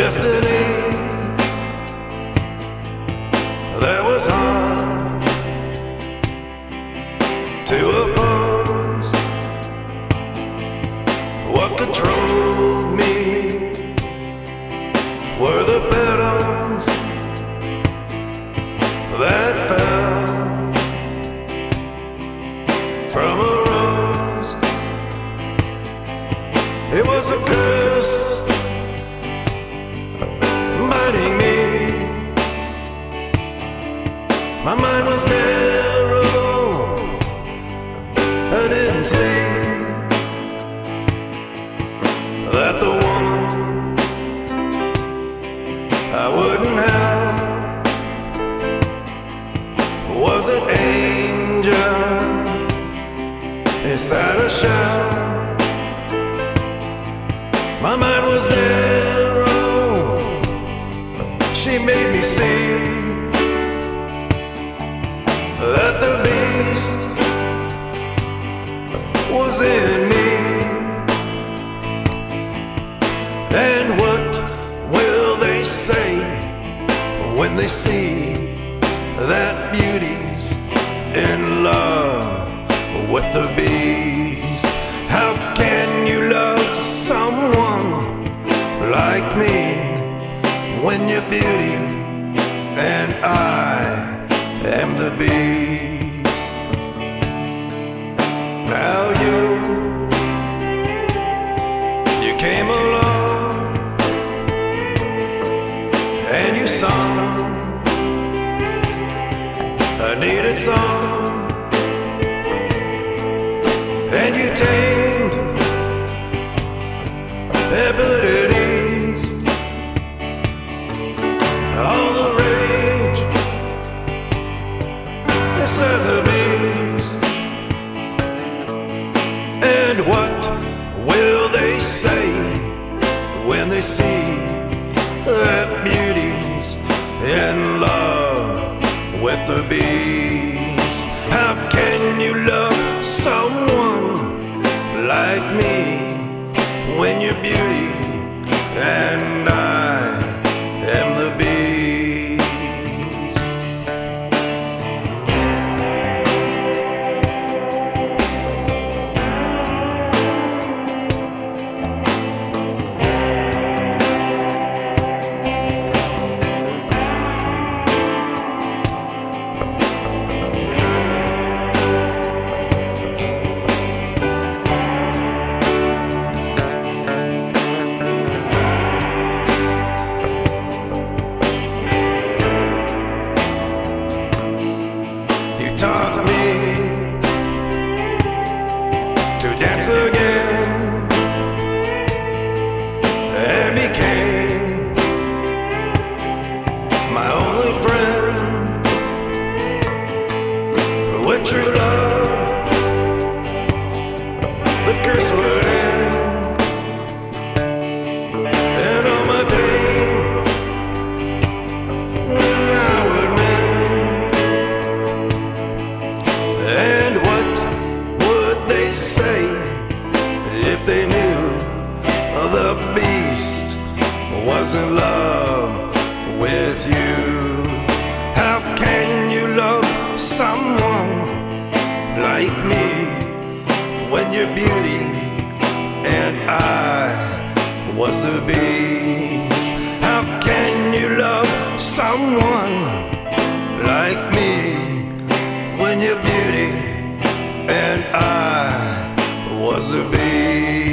destiny that was hard to oppose. What controlled me were the petals that fell from a rose. It was a curse biting me. My mind was narrow, I didn't see that the woman I wouldn't have was an angel inside a shell. My mind was narrow, she made me see that the beast was in me. And what will they say when they see that beauty's in love with the beast? How can you love someone like me when you're beauty and I am the beast? Now you came along and you sung a needed song, and you tamed abilities, all the rage inside the beast. And what will they say when they see that beauty's in love with the beast? How can you love someone like me when you're beauty and I am the beast? Taught me to dance again and became my only friend. With true love, the curse would end, and all my pain I would mend. And what would they say if they knew the beast was in love with you? How can you love someone like me when you're beauty and I was the beast? How can you love someone like me when you're beauty and I was the beast?